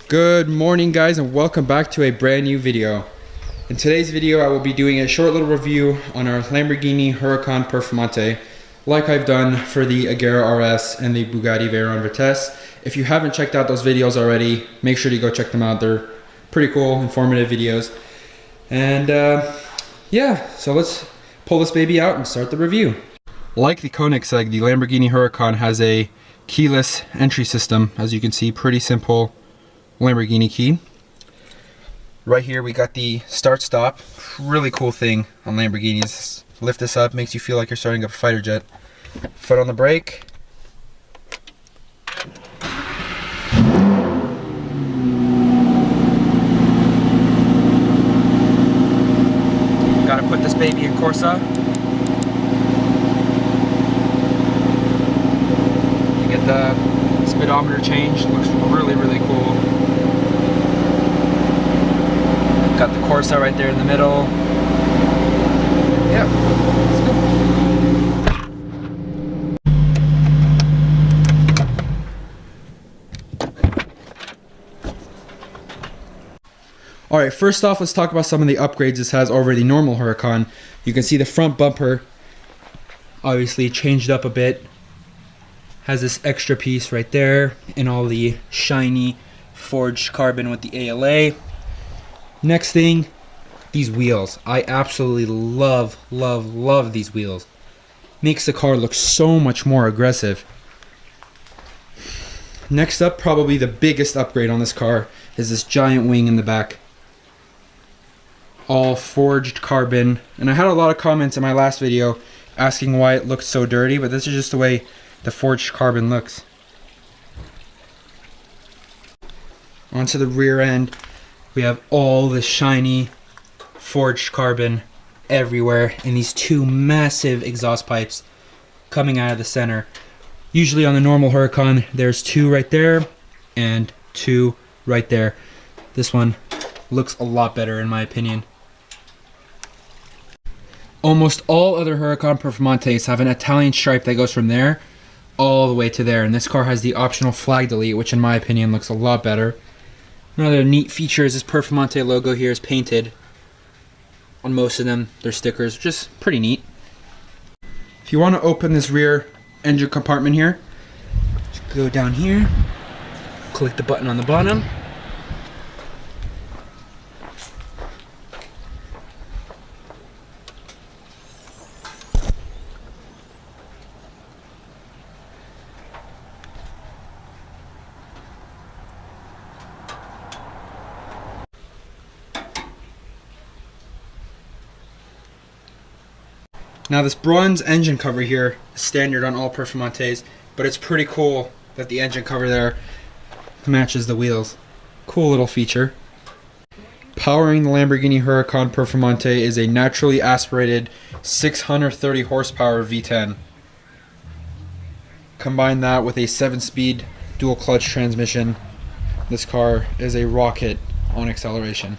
Good morning guys, and welcome back to a brand new video. In today's video I will be doing a short little review on our Lamborghini Huracan Performante, like I've done for the Agera RS and the Bugatti Veyron Vitesse. If you haven't checked out those videos already, make sure to go check them out. They're pretty cool, informative videos. And yeah, so let's pull this baby out and start the review. Like the Koenigsegg, the Lamborghini Huracan has a keyless entry system. As you can see, pretty simple Lamborghini key. Right here we got the start stop. Really cool thing on Lamborghinis. Lift this up, makes you feel like you're starting up a fighter jet. Foot on the brake. Gotta put this baby in Corsa. You get the speedometer change. Looks really cool. Got the Corsa right there in the middle. Yeah, let's go. Alright, first off, let's talk about some of the upgrades this has over the normal Huracan. You can see the front bumper obviously changed up a bit. Has this extra piece right there and all the shiny forged carbon with the ALA. Next thing, these wheels. I absolutely love these wheels. Makes the car look so much more aggressive. Next up, probably the biggest upgrade on this car is this giant wing in the back. All forged carbon. And I had a lot of comments in my last video asking why it looks so dirty, but this is just the way the forged carbon looks. Onto the rear end. We have all the shiny forged carbon everywhere, and these two massive exhaust pipes coming out of the center. Usually on the normal Huracan, there's two right there and two right there. This one looks a lot better in my opinion. Almost all other Huracan Performantes have an Italian stripe that goes from there all the way to there, and this car has the optional flag delete, which in my opinion looks a lot better. Another neat feature is this Performante logo here is painted on most of them. They're stickers, just pretty neat. If you want to open this rear engine compartment here, just go down here, click the button on the bottom. Now this bronze engine cover here is standard on all Performantes, but it's pretty cool that the engine cover there matches the wheels. Cool little feature. Powering the Lamborghini Huracan Performante is a naturally aspirated 630 horsepower V10. Combine that with a 7-speed dual clutch transmission. This car is a rocket on acceleration.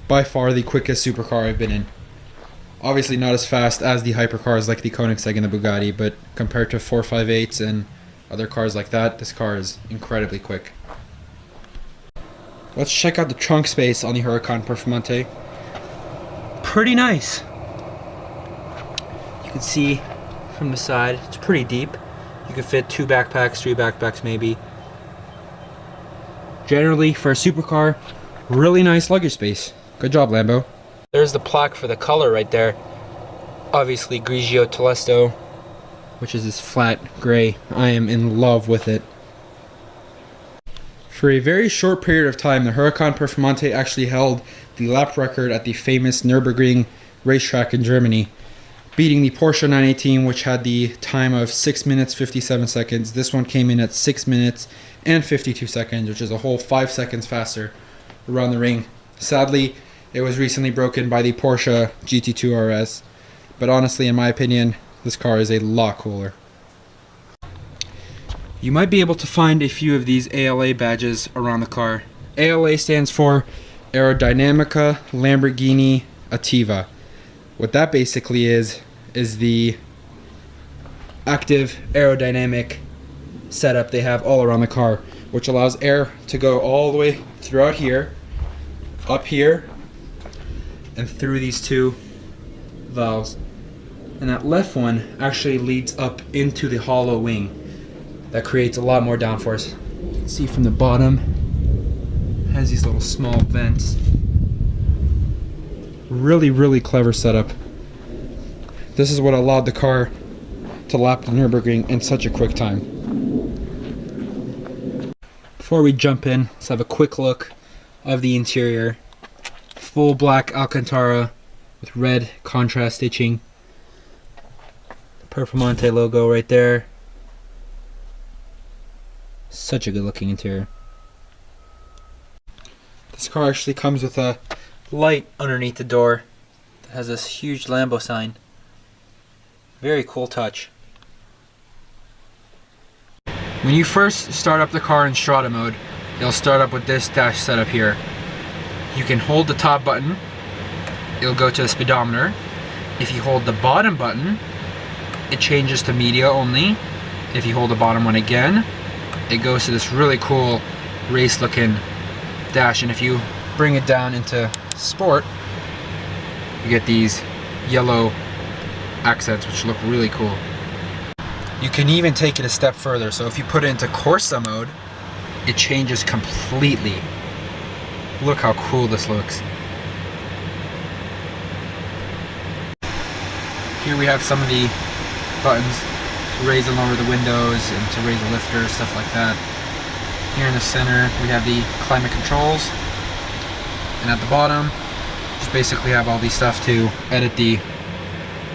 By far the quickest supercar I've been in. Obviously not as fast as the hypercars like the Koenigsegg and the Bugatti, but compared to 458s and other cars like that, this car is incredibly quick. Let's check out the trunk space on the Huracan Performante. Pretty nice. You can see from the side, it's pretty deep. You could fit 2 backpacks, 3 backpacks maybe. Generally, for a supercar, really nice luggage space. Good job, Lambo. There's the plaque for the color right there. Obviously Grigio Telesto, which is this flat gray. I am in love with it. For a very short period of time, the Huracan Performante actually held the lap record at the famous Nürburgring racetrack in Germany, beating the Porsche 918, which had the time of 6 minutes 57 seconds. This one came in at 6 minutes and 52 seconds, which is a whole 5 seconds faster around the ring. Sadly, it was recently broken by the Porsche GT2 RS, but honestly, in my opinion, this car is a lot cooler. You might be able to find a few of these ALA badges around the car. ALA stands for Aerodynamica Lamborghini Attiva. What that basically is the active aerodynamic setup they have all around the car, which allows air to go all the way throughout here, up here, and through these two valves. And that left one actually leads up into the hollow wing. That creates a lot more downforce. You can see from the bottom, it has these little small vents. Really, really clever setup. This is what allowed the car to lap the Nürburgring in such a quick time. Before we jump in, let's have a quick look of the interior. Full black Alcantara with red contrast stitching. Performante logo right there. Such a good looking interior. This car actually comes with a light underneath the door that has this huge Lambo sign. Very cool touch. When you first start up the car in Strada mode, it'll start up with this dash setup here. You can hold the top button, it'll go to the speedometer. If you hold the bottom button, it changes to media only. If you hold the bottom one again, it goes to this really cool race looking dash. And if you bring it down into sport, you get these yellow accents which look really cool. You can even take it a step further, so if you put it into Corsa mode, it changes completely. Look how cool this looks. Here we have some of the buttons to raise and lower the windows and to raise the lifter, stuff like that. Here in the center we have the climate controls, and at the bottom just basically have all these stuff to edit the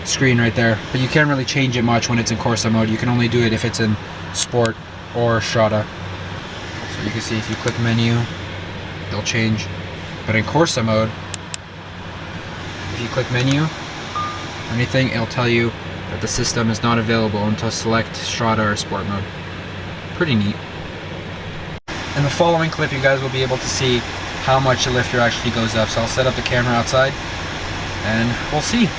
screen right there. But you can't really change it much when it's in Corsa mode. You can only do it if it's in Sport or Strada. So you can see if you click menu, they'll change. But in Corsa mode, if you click menu or anything, it'll tell you that the system is not available until select Strada or Sport mode. Pretty neat. In the following clip, you guys will be able to see how much the lifter actually goes up. So I'll set up the camera outside and we'll see.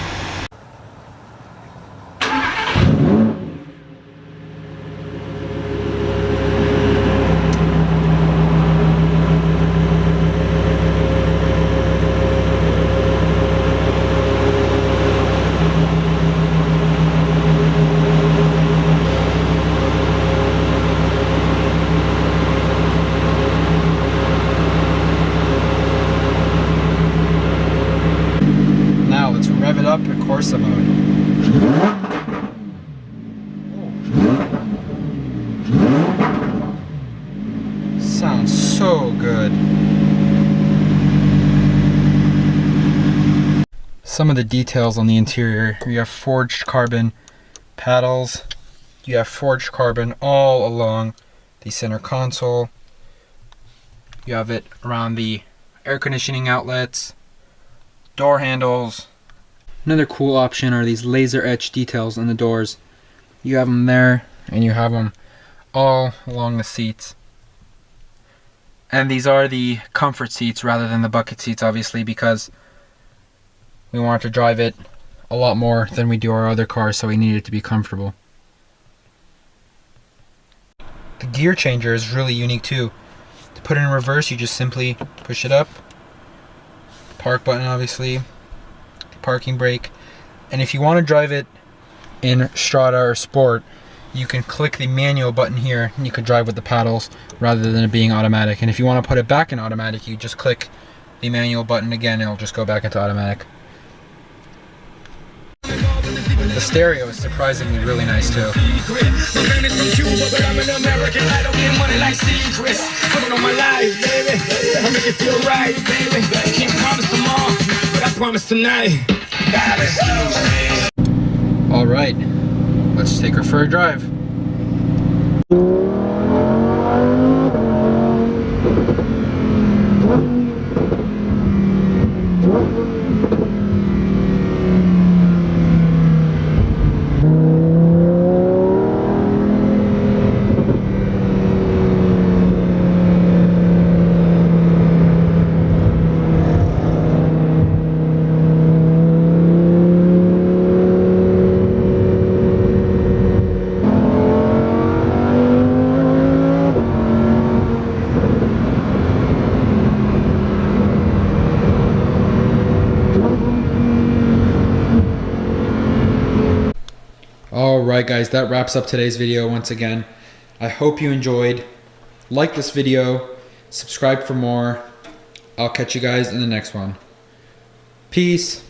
Rev it up in Corsa mode. Sounds so good. Some of the details on the interior. You have forged carbon paddles. You have forged carbon all along the center console. You have it around the air conditioning outlets, door handles. Another cool option are these laser etched details on the doors. You have them there, and you have them all along the seats. And these are the comfort seats rather than the bucket seats, obviously, because we want to drive it a lot more than we do our other cars, so we need it to be comfortable. The gear changer is really unique too. To put it in reverse, you just simply push it up. Park button, obviously. Parking brake. And if you want to drive it in Strada or Sport, you can click the manual button here and you can drive with the paddles rather than it being automatic. And if you want to put it back in automatic, you just click the manual button again and it'll just go back into automatic. The stereo is surprisingly really nice too. Alright, let's take her for a drive. Alright guys, that wraps up today's video once again. I hope you enjoyed. Like this video, subscribe for more. I'll catch you guys in the next one. Peace.